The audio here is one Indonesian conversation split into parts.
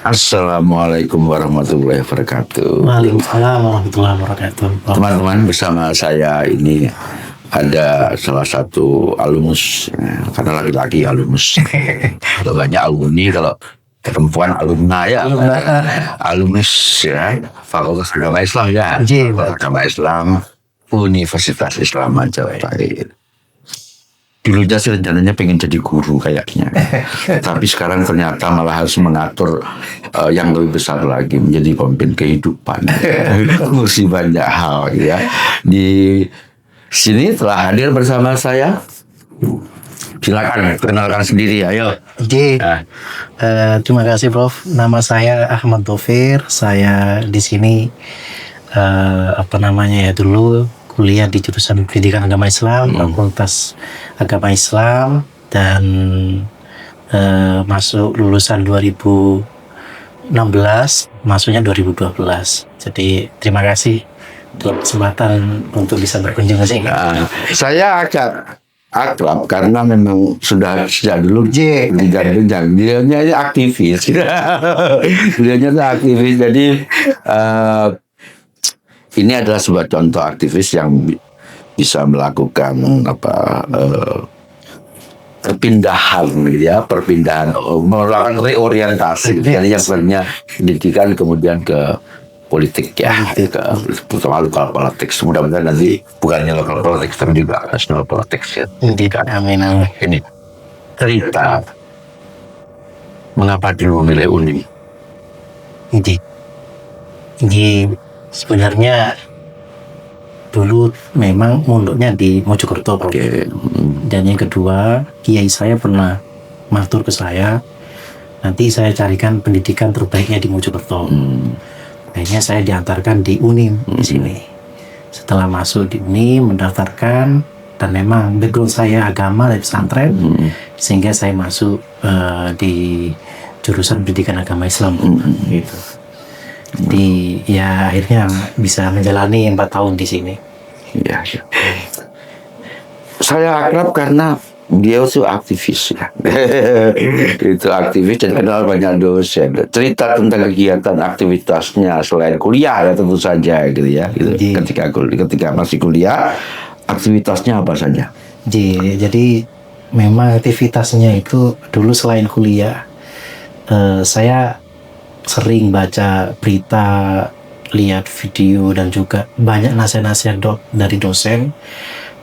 Assalamualaikum warahmatullahi wabarakatuh. Waalaikumsalam warahmatullahi wabarakatuh. Teman-teman, bersama saya ini ada salah satu alumnus, karena laki-laki alumnus. Kalau banyak alumni, kalau perempuan alumna ya. Alumnus ya, Fakultas Agama Islam ya. Fakultas Agama Islam Universitas Islam Majapahit. Dulunya sih rencananya pengen jadi guru kayaknya, tapi sekarang ternyata malah harus mengatur yang lebih besar lagi, menjadi pemimpin kehidupan. Mesti banyak hal ya. Di sini telah hadir bersama saya. Silakan kenalkan sendiri, ayo. Terima kasih Prof. Nama saya Ahmad Taufir. Saya di sini dulu kuliah di jurusan Pendidikan Agama Islam, Fakultas Agama Islam, dan masuk lulusan 2016, masuknya 2012. Jadi terima kasih untuk kesempatan untuk bisa berkunjung ke sini. Saya agak akrab karena memang sudah sejak dulu jenjang dia aktivis. Dia aktivis, jadi ini adalah sebuah contoh aktivis yang bisa melakukan perpindahan, melakukan reorientasi dari yang sebenarnya pendidikan kemudian ke politik ya, terutama lokal politics. Mudah-mudahan nanti bukannya lokal politics tapi juga national politics ya. Amin. Ini cerita mengapa dulu memilih UNIM? Ini sebenarnya dulu memang mondoknya di Mojokerto, Prof. Dan yang kedua, kiai saya pernah matur ke saya, nanti saya carikan pendidikan terbaiknya di Mojokerto. Akhirnya saya diantarkan di UNIM di sini. Setelah masuk di UNIM, mendaftarkan, dan memang background saya agama dari pesantren, sehingga saya masuk di jurusan Pendidikan Agama Islam, gitu. Jadi ya akhirnya bisa menjalani 4 tahun di sini. Ya. Saya akrab karena dia itu aktivis ya. Itu aktivis dan kenal banyak dosen. Cerita tentang kegiatan aktivitasnya selain kuliah ya tentu saja gitu ya. Gitu. Ketika masih kuliah, aktivitasnya apa saja? Jadi memang aktivitasnya itu dulu selain kuliah, saya sering baca berita, lihat video, dan juga banyak nasihat-nasihat dari dosen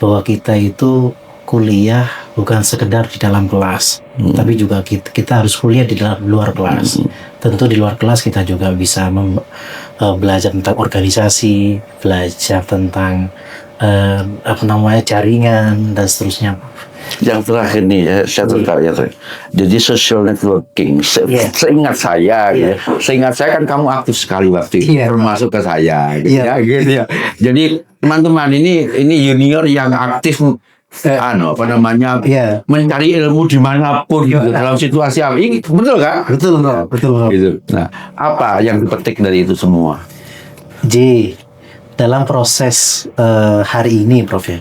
bahwa kita itu kuliah bukan sekedar di dalam kelas, tapi juga kita harus kuliah di luar kelas. Tentu di luar kelas kita juga bisa belajar tentang organisasi, belajar tentang jaringan dan seterusnya. Yang terakhir nih ya, saya tertarik ya. Jadi social networking. Seingat saya, seingat saya kan kamu aktif sekali waktu itu, termasuk ke saya, gitu ya. Jadi teman-teman ini junior yang aktif, mencari ilmu dimanapun gitu, dalam situasi apa. Ini betul kan? Betul. Gitu. Nah, apa yang dipetik dari itu semua? Dalam proses hari ini, Prof. Ya.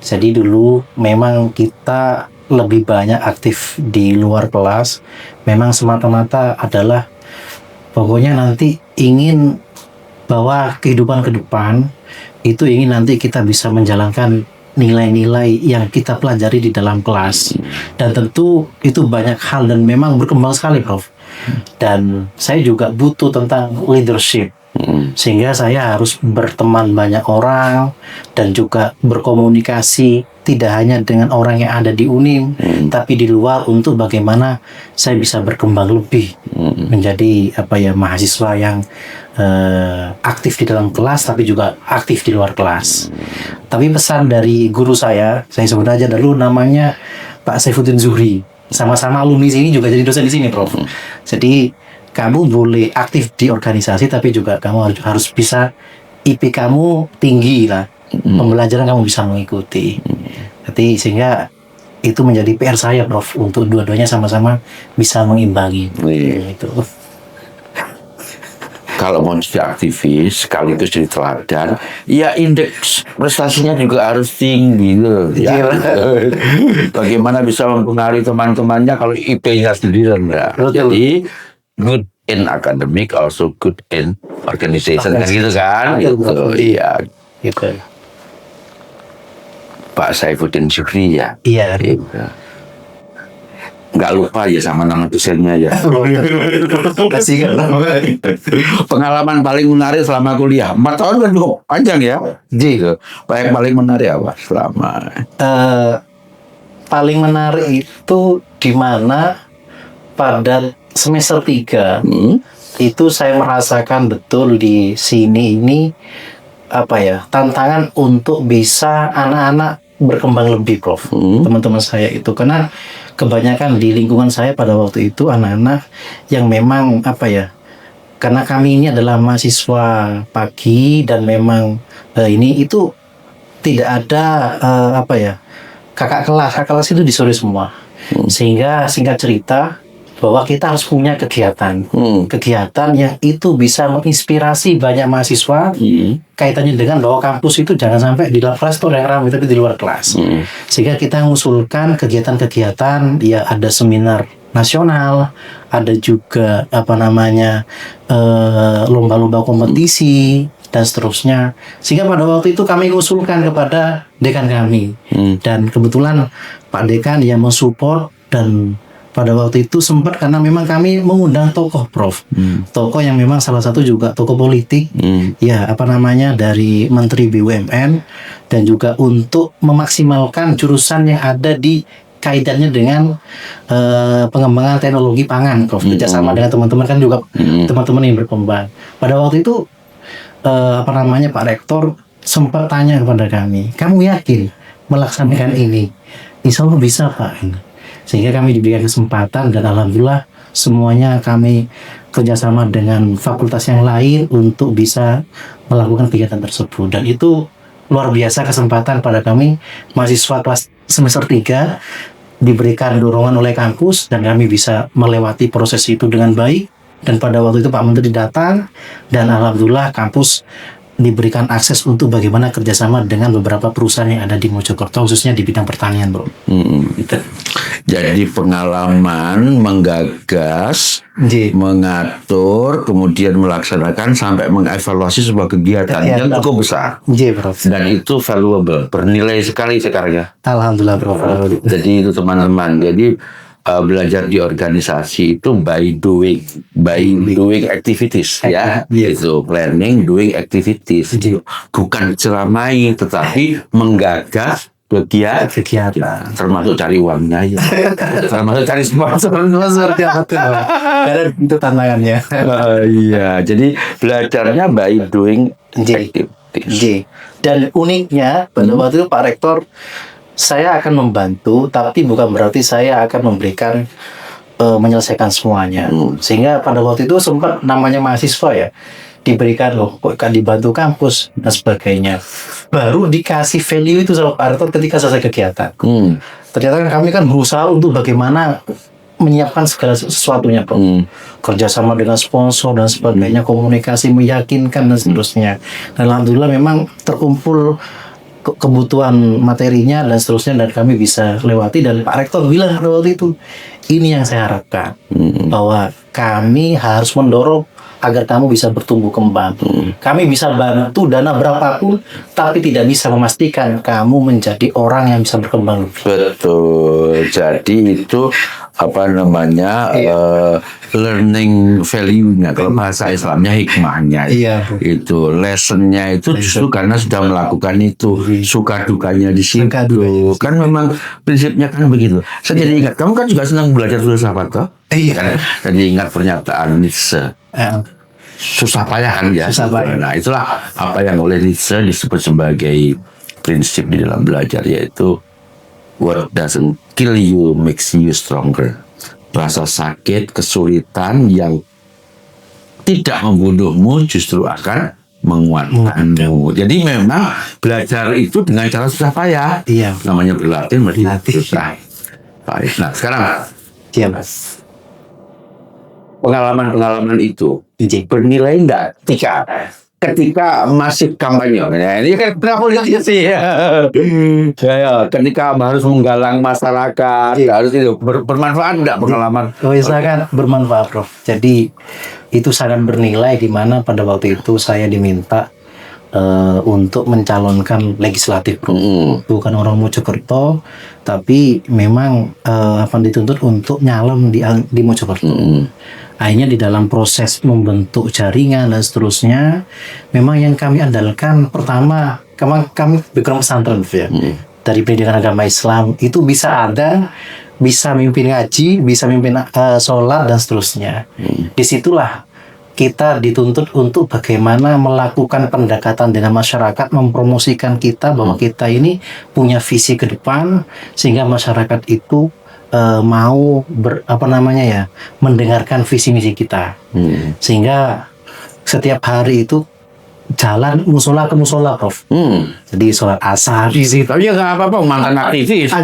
Jadi dulu memang kita lebih banyak aktif di luar kelas. Memang semata-mata adalah pokoknya nanti ingin bahwa kehidupan ke depan itu ingin nanti kita bisa menjalankan nilai-nilai yang kita pelajari di dalam kelas. Dan tentu itu banyak hal dan memang berkembang sekali, Prof. Dan saya juga butuh tentang leadership. Sehingga saya harus berteman banyak orang dan juga berkomunikasi tidak hanya dengan orang yang ada di UNIM, tapi di luar untuk bagaimana saya bisa berkembang lebih menjadi mahasiswa yang aktif di dalam kelas tapi juga aktif di luar kelas. Tapi pesan dari guru saya sebut aja dulu namanya Pak Saifuddin Zuhri. Sama-sama alumni sini juga jadi dosen di sini, Prof. Jadi kamu boleh aktif di organisasi, tapi juga kamu harus bisa IP kamu tinggi lah. Pembelajaran kamu bisa mengikuti. Jadi sehingga itu menjadi PR saya, Prof, untuk dua-duanya sama-sama bisa mengimbangi. Gitu. Kalau mau jadi aktivis, sekaligus jadi teladan, ya indeks prestasinya juga harus tinggi loh. Ya. Bagaimana bisa mempengaruhi teman-temannya kalau IP-nya sendiri rendah. Jadi good in academic, also good in organization, kan gitu kan? Betul, Gitu, betul. iya. Gitu. Pak Saifuddin Syukri ya. Iya. Gitu. Nggak lupa ya sama nama dosennya ya. Kasih kan. Pengalaman paling menarik selama kuliah 4 tahun kan cukup panjang ya. Gitu. Yang paling menarik apa selama? Paling menarik itu di mana pada semester 3 itu saya merasakan betul di sini ini apa ya, tantangan untuk bisa anak-anak berkembang lebih, Prof. Teman-teman saya itu karena kebanyakan di lingkungan saya pada waktu itu anak-anak yang memang apa ya, karena kami ini adalah mahasiswa pagi dan memang ini itu tidak ada apa ya, kakak kelas itu di sore semua. Sehingga singkat cerita bahwa kita harus punya kegiatan yang itu bisa menginspirasi banyak mahasiswa, kaitannya dengan bahwa kampus itu jangan sampai di dalam kelas itu yang ramai tapi di luar kelas. Sehingga kita mengusulkan kegiatan-kegiatan, ya ada seminar nasional, ada juga apa namanya lomba-lomba kompetisi dan seterusnya. Sehingga pada waktu itu kami usulkan kepada dekan kami, dan kebetulan Pak Dekan yang mensupport, dan pada waktu itu sempat karena memang kami mengundang tokoh, Prof. Tokoh yang memang salah satu juga tokoh politik, ya apa namanya dari Menteri BUMN, dan juga untuk memaksimalkan jurusan yang ada di kaitannya dengan pengembangan teknologi pangan, Prof. Kerjasama dengan teman-teman kan juga teman-teman yang berkembang. Pada waktu itu apa namanya Pak Rektor sempat tanya kepada kami, kamu yakin melaksanakan ini? Insya Allah bisa, Pak. Sehingga kami diberikan kesempatan dan alhamdulillah semuanya kami kerjasama dengan fakultas yang lain untuk bisa melakukan kegiatan tersebut, dan itu luar biasa kesempatan pada kami mahasiswa kelas semester 3 diberikan dorongan oleh kampus dan kami bisa melewati proses itu dengan baik. Dan pada waktu itu Pak Menteri datang dan alhamdulillah kampus diberikan akses untuk bagaimana kerjasama dengan beberapa perusahaan yang ada di Mojokerto, khususnya di bidang pertanian, Bro. Gitu. Jadi pengalaman menggagas, mengatur, kemudian melaksanakan sampai mengevaluasi sebuah kegiatan yang cukup besar. Dan itu valuable, bernilai sekali sekarang ya. Alhamdulillah, Bro. Jadi itu teman-teman. Jadi belajar di organisasi itu by doing activities ya, itu planning, doing activities, bukan ceramai tetapi menggagas kegiatan, termasuk cari uangnya ya, termasuk cari sponsor karena itu tantangannya. Iya, jadi belajarnya by doing activities. Dan uniknya pada waktu itu Pak Rektor, saya akan membantu, tapi bukan berarti saya akan memberikan menyelesaikan semuanya. Sehingga pada waktu itu sempat namanya mahasiswa ya, diberikan loh, kok kan dibantu kampus dan sebagainya. Baru dikasih value itu sama Pak Rektor ketika selesai kegiatan. Ternyata kami kan berusaha untuk bagaimana menyiapkan segala sesuatunya, Bro. Kerjasama dengan sponsor dan sebagainya, komunikasi meyakinkan dan seterusnya. Dan alhamdulillah memang terkumpul kebutuhan materinya dan seterusnya, dan kami bisa lewati. Dan Pak Rektor bilang pada waktu itu, ini yang saya harapkan, bahwa kami harus mendorong agar kamu bisa bertumbuh kembang. Kami bisa bantu dana berapapun, tapi tidak bisa memastikan kamu menjadi orang yang bisa berkembang. Betul. Jadi itu apa namanya learning value-nya, kalau bahasa Islamnya hikmahnya. Itu lessonnya itu justru karena sudah melakukan itu, suka dukanya di situ. Kan memang prinsipnya kan begitu. Saya jadi ingat, kamu kan juga senang belajar filsafat toh? Kan jadi ingat pernyataan Nietzsche. Susah payah kan ya. Nah itulah apa yang oleh Nietzsche disebut sebagai prinsip di dalam belajar, yaitu what doesn't kill you makes you stronger. Rasa sakit, kesulitan yang tidak membunuhmu justru akan menguatkanmu. Jadi memang belajar itu dengan cara susah payah. Namanya berlatih susah. Baik. Nah sekarang pengalaman-pengalaman itu bernilai enggak ketika ketika masih kampanye, nah, ini kan kenapa lihat sih ya, ketika harus menggalang masyarakat, harus itu bermanfaat enggak pengalaman? Misalkan bermanfaat, Prof. Jadi itu sangat bernilai di mana pada waktu itu saya diminta untuk mencalonkan legislatif, Prof. Bukan orang Mojokerto, tapi memang dituntut untuk nyalon di Mojokerto. Akhirnya di dalam proses membentuk jaringan dan seterusnya, memang yang kami andalkan pertama, kami background pesantren, ya. Dari pendidikan agama Islam itu bisa mimpin ngaji, bisa mimpin sholat dan seterusnya. Disitulah kita dituntut untuk bagaimana melakukan pendekatan dengan masyarakat, mempromosikan kita bahwa kita ini punya visi ke depan, sehingga masyarakat itu mau mendengarkan visi misi kita, sehingga setiap hari itu jalan musola ke musola, Prof. Jadi sholat asar di situ. Ya nggak apa-apa, mantan aktivis.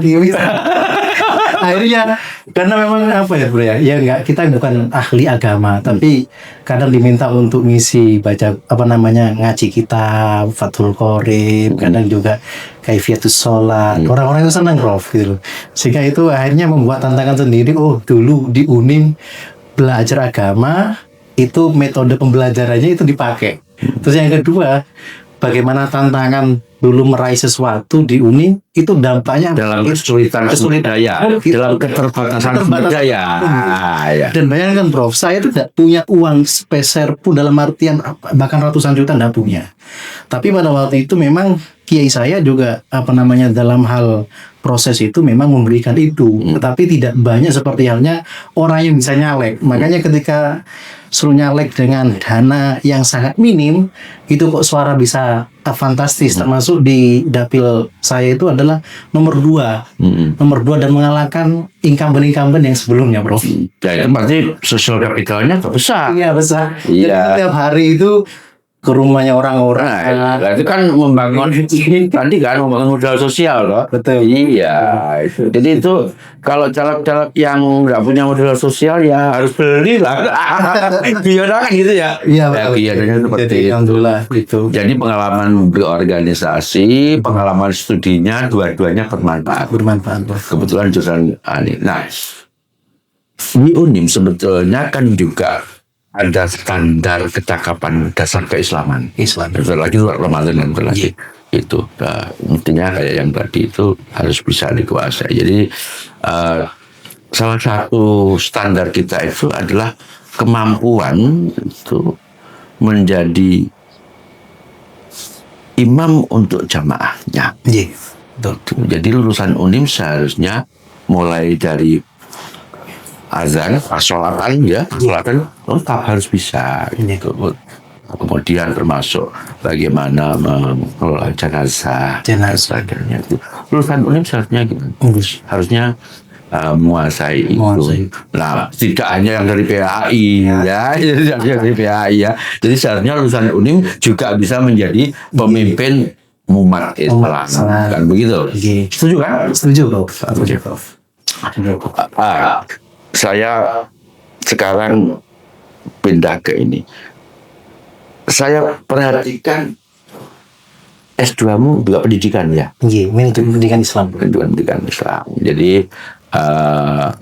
Akhirnya karena memang bro ya nggak, kita bukan ahli agama, tapi kadang diminta untuk ngisi baca ngaji kitab Fathul Qorib, kadang juga kaifiatus sholat. Orang-orang itu senang, Prof, gitu loh. Sehingga itu akhirnya membuat tantangan sendiri. Oh, dulu di Unim belajar agama itu metode pembelajarannya itu dipakai. Terus yang kedua, bagaimana tantangan dulu meraih sesuatu di Uni itu dampaknya dalam kesulitan daya, dalam keterbatasan daya. Dan bayangkan, Prof, saya itu tidak punya uang sepeser pun, dalam artian bahkan ratusan juta tidak punya. Tapi pada waktu itu memang kiai saya juga dalam hal proses itu memang memberikan itu, tetapi tidak banyak seperti halnya orang yang bisa nyalek. Makanya ketika suruh nyalek dengan dana yang sangat minim, itu kok suara bisa fantastis. Termasuk di dapil saya itu adalah nomor 2 dan mengalahkan incumbent yang sebelumnya, Prof. Ya, itu berarti sosial kapitalnya terbesar. Iya, besar. Iya. Jadi setiap hari itu ke rumahnya orang-orang. Nah, itu kan membangun modal sosial, loh. Betul. Iya, itu. Jadi itu kalau caleg-caleg yang nggak punya modal sosial ya harus beli lah. Biar gitu ya. Iya, biasanya seperti itu. Alhamdulillah itu. Jadi pengalaman berorganisasi, pengalaman studinya dua-duanya bermanfaat. Kebetulan jurusan ini. Nah, di Unim sebetulnya kan juga ada standar kecakapan dasar keislaman. Islam. Lagi Ramadan dan lagi itu. Intinya kayak yang tadi itu harus bisa dikuasai. Jadi salah satu standar kita itu adalah kemampuan itu menjadi imam untuk jamaahnya. Iya, betul. Jadi lulusan Unim seharusnya mulai dari azan, sholatan tetap harus bisa gitu. Kemudian termasuk bagaimana mengelola jenazah itu. Lulusan Unim seharusnya gitu. Harusnya menguasai itu. Nah, tidak hanya yang dari PAI ya. Jadi seharusnya lulusan Unim juga bisa menjadi pemimpin umat Islam. Kan begitu? Setuju kan? Setuju, Prof. Saya sekarang pindah ke ini. Saya perhatikan S2-mu juga pendidikan ya? Iya, manajemen pendidikan Islam. Pendidikan Islam. Jadi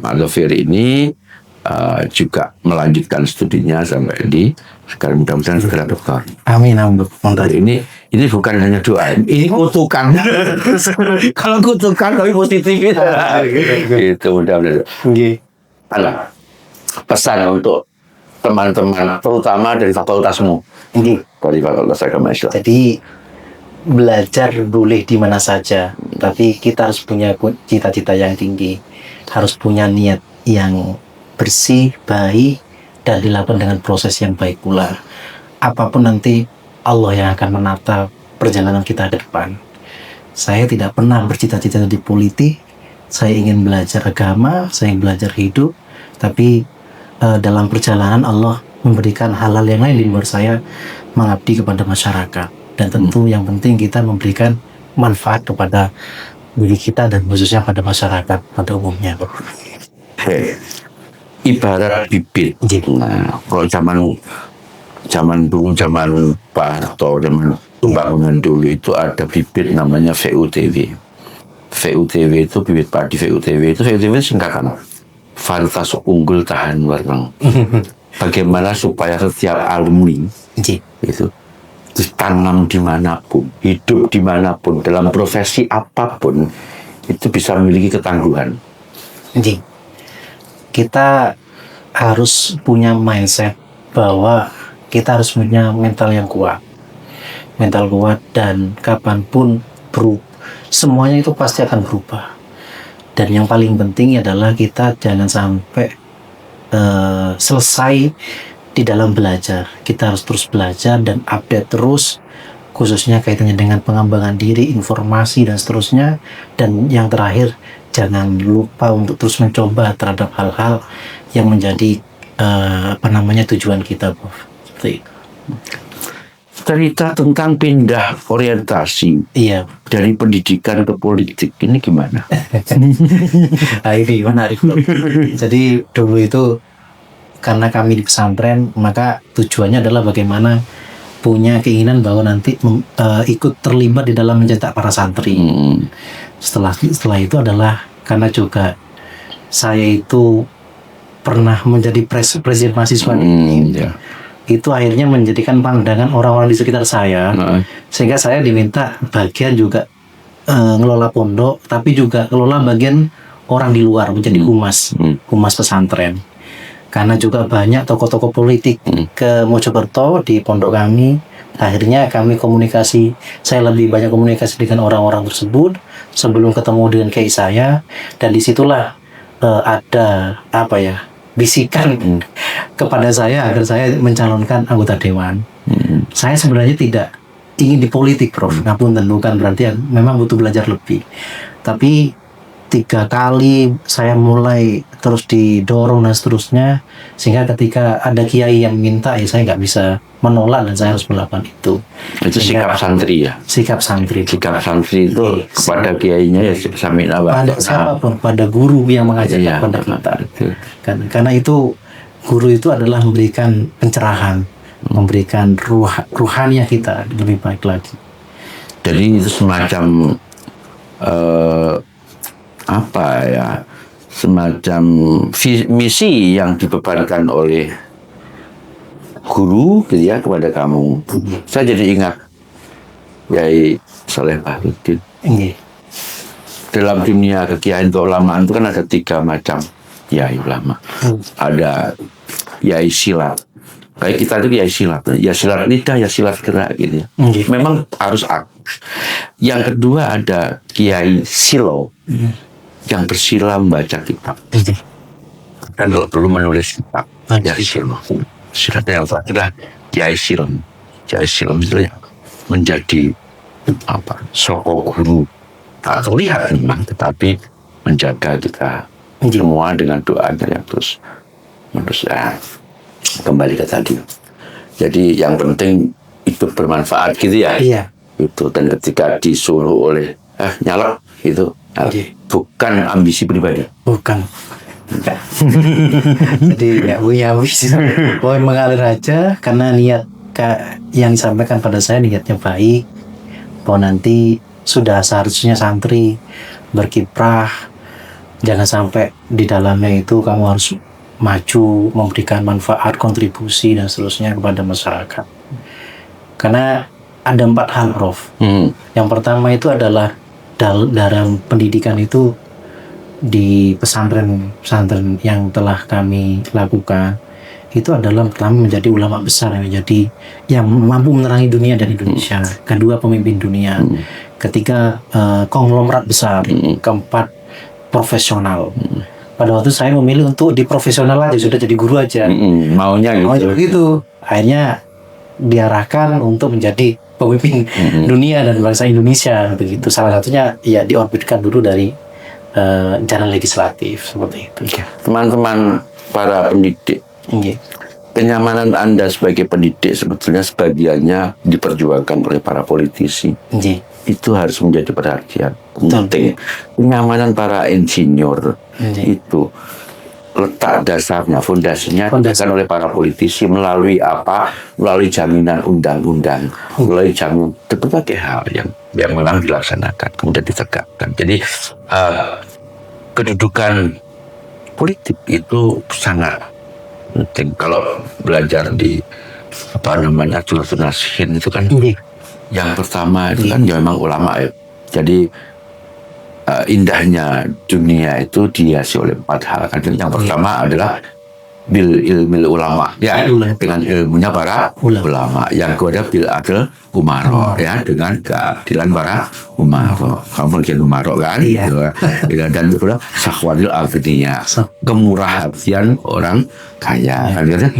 Mas Zofir ini juga melanjutkan studinya sampai di sekarang mudah-mudahan segera doktor. Amin. Ini bukan hanya doa, ini kutukan. Kalau kutukan tapi positif itu mudah-mudahan. Ada pesan untuk teman-teman, terutama dari fakultasmu. Dari Fakultas Agama Islam. Jadi belajar boleh di mana saja, tapi kita harus punya cita-cita yang tinggi, harus punya niat yang bersih, baik, dan dilakukan dengan proses yang baik pula. Apapun nanti Allah yang akan menata perjalanan kita ke depan. Saya tidak pernah bercita-cita di politik. Saya ingin belajar agama, saya ingin belajar hidup. Tapi dalam perjalanan Allah memberikan hal-hal yang lain di luar saya, mengabdi kepada masyarakat. Dan tentu yang penting kita memberikan manfaat kepada diri kita dan khususnya pada masyarakat pada umumnya. Ibarat bibit. Nah, kalau zaman zaman dulu, zaman Pak Harto, zaman pembangunan dulu itu ada bibit namanya VUTW. VUTW itu bibit padi VUTW itu singkatan varietas unggul tahan warna. Bagaimana supaya setiap alumni itu ditanam dimanapun, hidup dimanapun, dalam profesi apapun itu bisa memiliki ketangguhan. Kita harus punya mindset bahwa kita harus punya mental yang kuat, dan kapanpun semuanya itu pasti akan berubah. Dan yang paling penting adalah kita jangan sampai selesai di dalam belajar. Kita harus terus belajar dan update terus, khususnya kaitannya dengan pengembangan diri, informasi dan seterusnya. Dan yang terakhir, jangan lupa untuk terus mencoba terhadap hal-hal yang menjadi tujuan kita, Prof. Seperti itu. Cerita tentang pindah orientasi dari pendidikan ke politik ini gimana? Ini menarik, Prof. Jadi dulu itu karena kami di pesantren, maka tujuannya adalah bagaimana punya keinginan bahwa nanti ikut terlibat di dalam mencetak para santri. Setelah itu adalah karena juga saya itu pernah menjadi presiden mahasiswa itu akhirnya menjadikan pandangan orang-orang di sekitar saya, sehingga saya diminta bagian juga ngelola pondok, tapi juga ngelola bagian orang di luar, menjadi humas pesantren. Karena juga banyak tokoh-tokoh politik ke Mojokerto di pondok kami, akhirnya kami saya lebih banyak komunikasi dengan orang-orang tersebut sebelum ketemu dengan kiai saya, dan disitulah ada bisikan kepada saya agar saya mencalonkan anggota dewan. Saya sebenarnya tidak ingin di politik, Prof. Ngapunten, bukan berarti memang butuh belajar lebih. Tapi 3 kali saya mulai terus didorong dan seterusnya, sehingga ketika ada kiai yang minta, saya nggak bisa menolak dan saya harus melakukan itu. Itu sikap santri ya? Sikap santri. Sikap santri itu kepada kiainya ya samina pada siapapun, pada guru yang mengajar kepada kita. Karena itu guru itu adalah memberikan pencerahan, memberikan ruhaniah kita lebih baik lagi. Jadi itu semacam semacam misi yang dibebankan oleh guru gitu ya kepada kamu. Saya jadi ingat Yai Saleh Bahruddin. Dalam dunia kekiaian keulamaan itu kan ada 3 macam Yai ulama. Ada Yai silat. Kayak kita itu Yai silat. Ya silat lidah, ya silat gerak gitu ya. Memang harus aktif. Yang kedua ada Kiai Silo. Yang bersila membaca kitab. Dan kalau perlu menulis kitab. Ya Silo. Silat yang terakhir Kiai Silem. Kiai Silem itu yang menjadi sosok guru. Tak terlihat memang, tetapi menjaga kita semua dengan doanya yang terus kembali ke tadi. Jadi yang penting itu bermanfaat gitu ya. Itu, dan ketika disuruh oleh nyalek itu bukan ambisi pribadi. Bukan. Jadi nggak punya ambisi, boleh mengalir aja karena niat yang disampaikan pada saya niatnya baik, bahwa nanti sudah seharusnya santri berkiprah, jangan sampai di dalamnya itu kamu harus maju, memberikan manfaat, kontribusi dan seterusnya kepada masyarakat. Karena ada 4 hal, Prof. Yang pertama itu adalah dalam pendidikan itu di pesantren yang telah kami lakukan itu adalah pertama menjadi ulama besar, yang mampu menerangi dunia dan Indonesia. Kedua, pemimpin dunia. Ketiga, konglomerat besar. Keempat, profesional. Pada waktu saya memilih untuk di profesional aja, sudah jadi guru aja. Maunya gitu. Akhirnya diarahkan untuk menjadi pemimpin dunia dan bangsa Indonesia begitu. Salah satunya ya diorbitkan dulu dari jalan legislatif seperti itu. Teman-teman para pendidik, kenyamanan Anda sebagai pendidik sebetulnya sebagiannya diperjuangkan oleh para politisi. Itu harus menjadi perhatian penting. Kenyamanan para insinyur itu letak dasarnya, fondasinya Fondasi. diberikan oleh para politisi melalui apa? Melalui jaminan undang-undang, melalui jaminan berbagai hal yang memang dilaksanakan kemudian ditegakkan. Jadi kedudukan politik itu sangat penting. Kalau belajar di apa namanya Julatul Nasihin itu kan yang pertama itu kan ya memang ulama ya. Jadi indahnya dunia itu dihiasi oleh 4 hal. Yang pertama adalah bil ilmil ulama, ya, dengan ilmunya para ulama. Yang kedua bil adl umaro, ya, dengan keadilan para umaro. Kamu lihat umaro kan? Iya. Dan kedua sakhwadil aghniya, kemurah hatian orang kaya, kan? Dan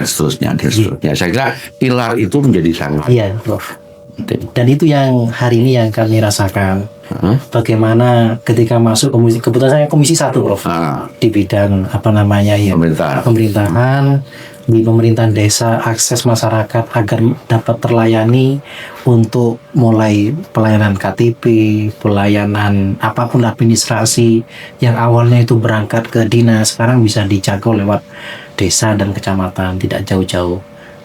seterusnya, dan seterusnya. Saya kira pilar itu menjadi sangat Prof. Dan itu yang hari ini yang kami rasakan. Bagaimana ketika masuk komisi, kebetulan saya komisi 1, Prof. Di bidang apa namanya ya, pemerintahan, di pemerintahan desa, akses masyarakat agar dapat terlayani untuk mulai pelayanan KTP, pelayanan apapun administrasi yang awalnya itu berangkat ke dinas, sekarang bisa dijangkau lewat desa dan kecamatan, tidak jauh-jauh.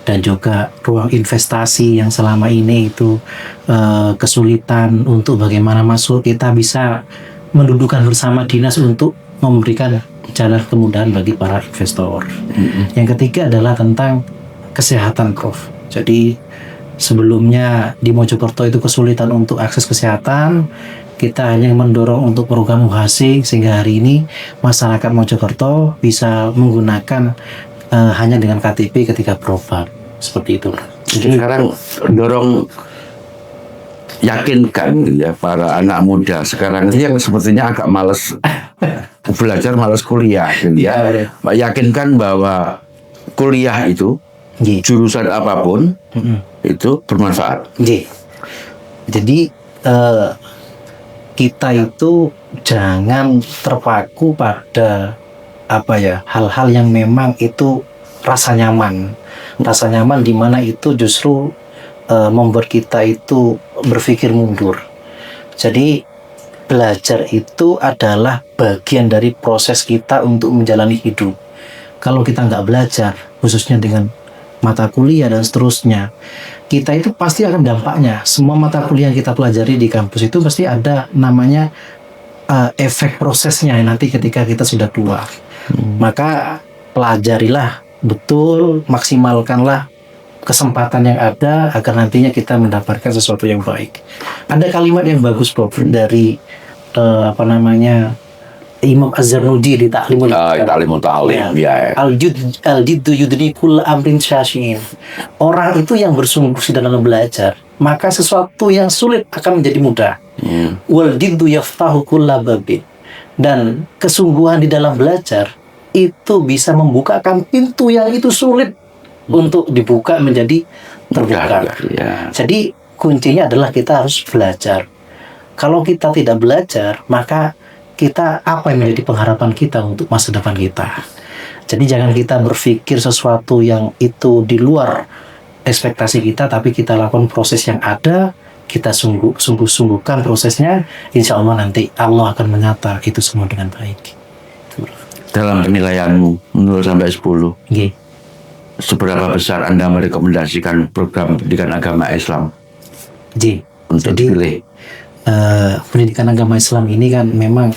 Dan juga ruang investasi yang selama ini itu kesulitan untuk bagaimana masuk, kita bisa mendudukan bersama dinas untuk memberikan jalan kemudahan bagi para investor. Yang ketiga adalah tentang kesehatan, Prof. Jadi sebelumnya di Mojokerto itu kesulitan untuk akses kesehatan, kita hanya mendorong untuk program UHC sehingga hari ini masyarakat Mojokerto bisa menggunakan hanya dengan KTP ketika berobat, seperti itu. Jadi sekarang dorong, yakinkan ya para anak muda sekarang ini yang sepertinya agak malas belajar, malas kuliah, gitu ya. Yakinkan bahwa kuliah itu jurusan apapun itu bermanfaat. Jadi kita itu jangan terpaku pada apa ya, hal-hal yang memang itu rasa nyaman di mana itu justru membuat kita itu berpikir mundur. Jadi belajar itu adalah bagian dari proses kita untuk menjalani hidup. Kalau kita nggak belajar, khususnya dengan mata kuliah dan seterusnya, kita itu pasti akan dampaknya. Semua mata kuliah yang kita pelajari di kampus itu pasti ada namanya efek prosesnya nanti ketika kita sudah keluar. Maka pelajarilah betul, maksimalkanlah kesempatan yang ada agar nantinya kita mendapatkan sesuatu yang baik. Ada kalimat yang bagus, Prof, dari apa namanya Imam Az-Zarnuji di Ta'limul Ta'lim, ya. Al-jiddu yudni kulla amrin syashin. Orang itu yang bersungguh-sungguh dalam belajar, maka sesuatu yang sulit akan menjadi mudah. Wal jiddu yaftahu kulla babin. Dan kesungguhan di dalam belajar itu bisa membukakan pintu yang itu sulit untuk dibuka menjadi terbuka. Jadi kuncinya adalah kita harus belajar. Kalau kita tidak belajar, maka kita apa yang menjadi pengharapan kita untuk masa depan kita. Jadi jangan kita berpikir sesuatu yang itu di luar ekspektasi kita, tapi kita lakukan proses yang ada, kita sungguh-sungguhkan prosesnya, insya Allah nanti Allah akan menata itu semua dengan baik. Dalam penilaianmu 0 sampai 10, seberapa besar Anda merekomendasikan program pendidikan agama Islam untuk dipilih? Pendidikan agama Islam ini kan memang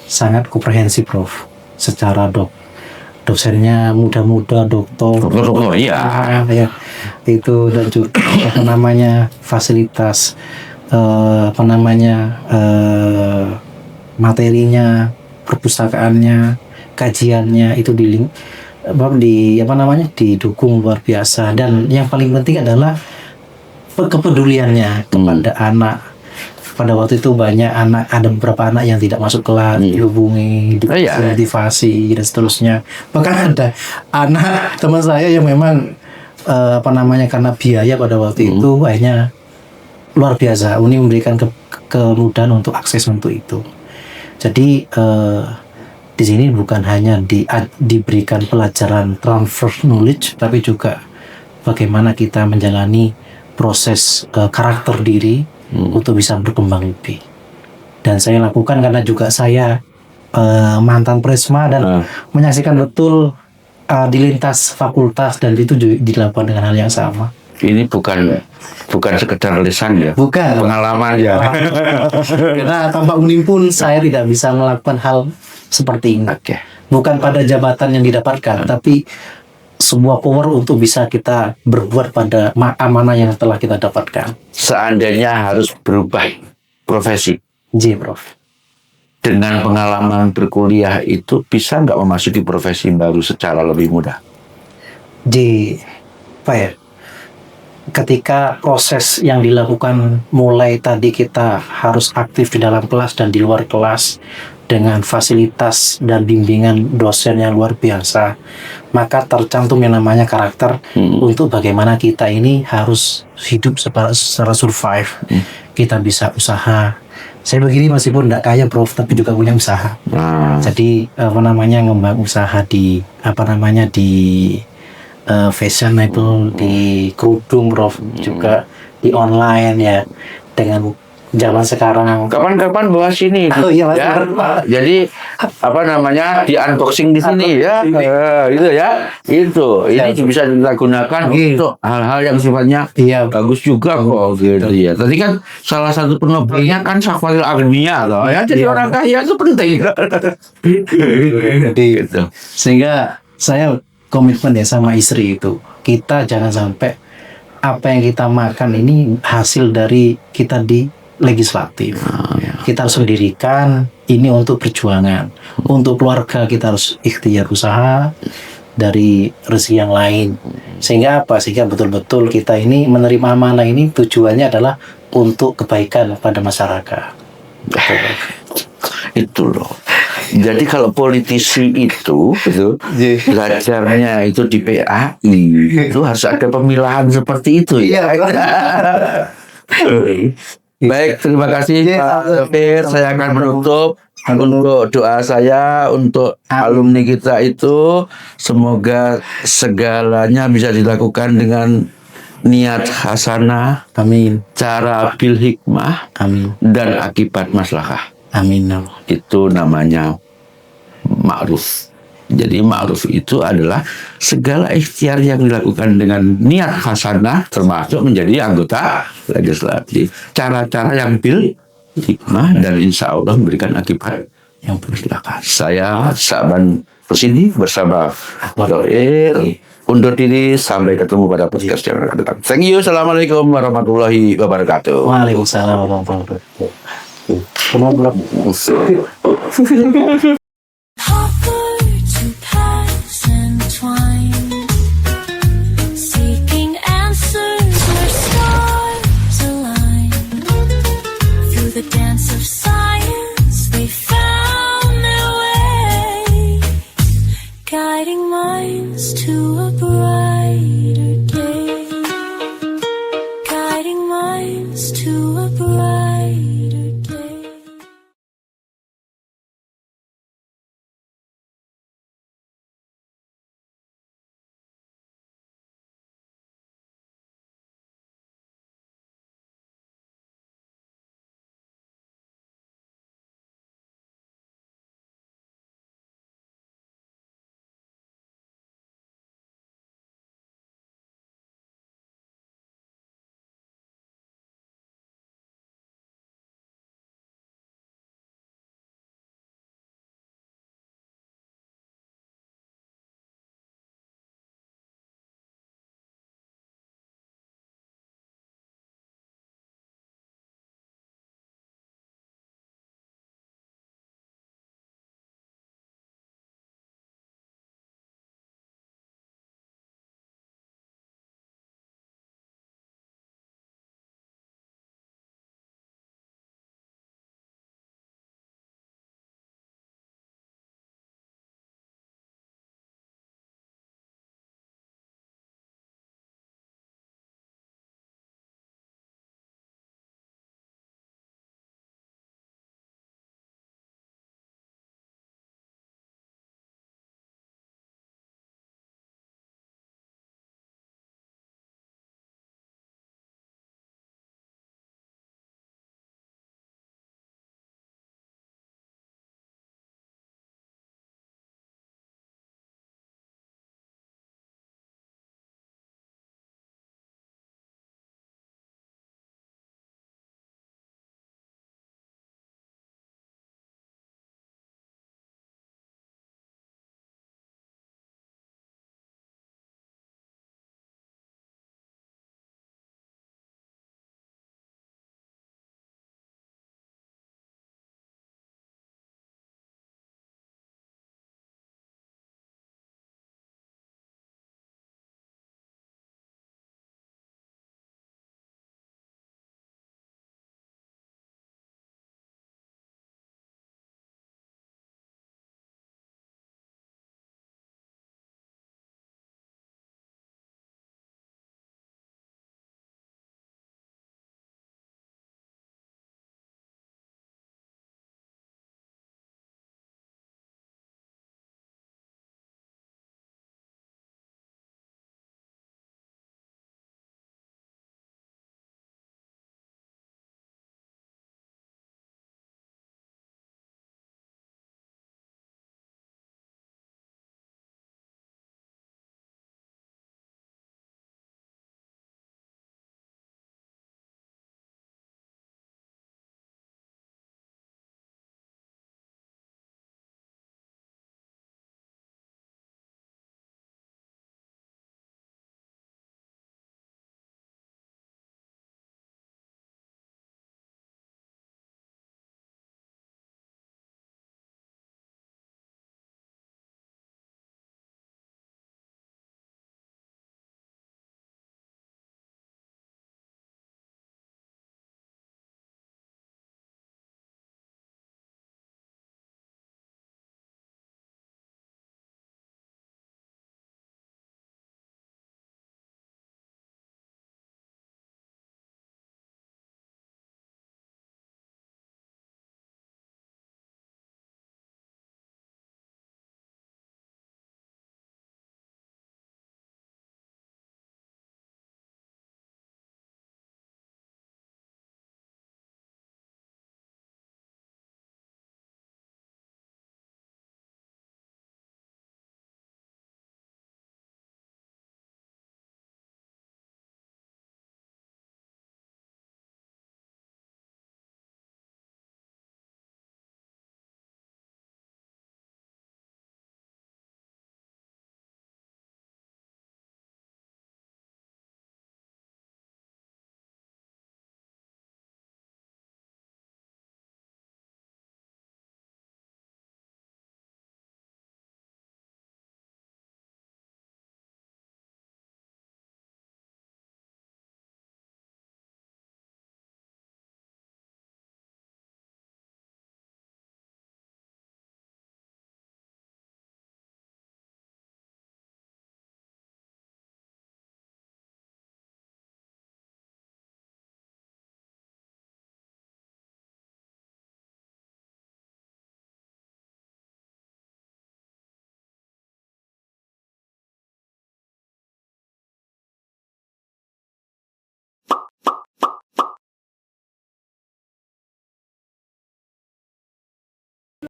sangat komprehensif, Prof. Secara dosennya muda-muda, doktor, ya, itu, dan juga apa namanya fasilitas, materinya, perpustakaannya, kajiannya itu didukung luar biasa. Dan yang paling penting adalah kepeduliannya kepada anak. Pada waktu itu ada beberapa anak yang tidak masuk kelas, dihubungi, dimotivasi dan seterusnya. Bahkan ada anak teman saya yang memang karena biaya pada waktu itu akhirnya luar biasa. Uni memberikan kemudahan untuk akses untuk itu. Jadi di sini bukan hanya diberikan pelajaran transfer knowledge, tapi juga bagaimana kita menjalani proses karakter diri untuk bisa berkembang lebih. Dan saya lakukan karena juga saya mantan Prisma dan menyaksikan betul di lintas fakultas dan itu juga dilakukan dengan hal yang sama. Ini bukan sekedar lisan ya, Bukan. pengalaman ya. Karena tanpa Unim pun saya tidak bisa melakukan hal seperti ini. Oke. Bukan pada jabatan yang didapatkan, tapi sebuah power untuk bisa kita berbuat pada amanah yang telah kita dapatkan. Seandainya harus berubah profesi J, Prof. dengan pengalaman berkuliah itu bisa nggak memasuki profesi baru secara lebih mudah? J, apa ya? Ketika proses yang dilakukan mulai tadi kita harus aktif di dalam kelas dan di luar kelas dengan fasilitas dan bimbingan dosen yang luar biasa, maka tercantum yang namanya karakter untuk bagaimana kita ini harus hidup secara survive. Kita bisa usaha. Saya begini meskipun tidak kaya, Prof, tapi juga punya usaha. Jadi ngembang usaha di fashionable, di kerudung, Prof, juga di online ya, dengan zaman sekarang. Kapan-kapan bahas ini. Oh iya, Mas. Ya. Jadi di unboxing di sini ya. Itu ya. Ini bisa kita gunakan untuk hal-hal yang sifatnya bagus juga kok gitu ya. Tadi kan salah satu pengebangnya kan Safaril Agnia toh ya. Jadi orang kaya itu penting. Gitu. Sehingga saya komitmen ya sama istri itu. Kita jangan sampai apa yang kita makan ini hasil dari kita di legislatif. Kita harus mendirikan ini untuk perjuangan. Untuk keluarga kita harus ikhtiar usaha dari rezeki yang lain. Sehingga apa? Sehingga betul-betul kita ini menerima amanah ini tujuannya adalah untuk kebaikan pada masyarakat. Itu loh. Jadi kalau politisi itu belajarnya itu di PAI itu harus ada pemilahan seperti itu ya. Baik, terima kasih Pak Safir. Saya akan menutup untuk doa saya untuk alumni kita itu semoga segalanya bisa dilakukan dengan niat hasanah, Amin. cara bil hikmah, Amin. dan akibat maslahah. Amin. Itu namanya ma'ruf. Jadi ma'ruf itu adalah segala ikhtiar yang dilakukan dengan niat hasanah termasuk menjadi anggota legislatif. Cara-cara yang bil hikmah dan insya Allah memberikan akibat yang bermaslahah. Saya Sa'ban Rusidi bersama Doir undur diri sampai ketemu pada podcast yang akan datang. Thank you. Assalamualaikum warahmatullahi wabarakatuh. Waalaikumsalam warahmatullahi wabarakatuh. The dance of science, they found their way, guiding minds to a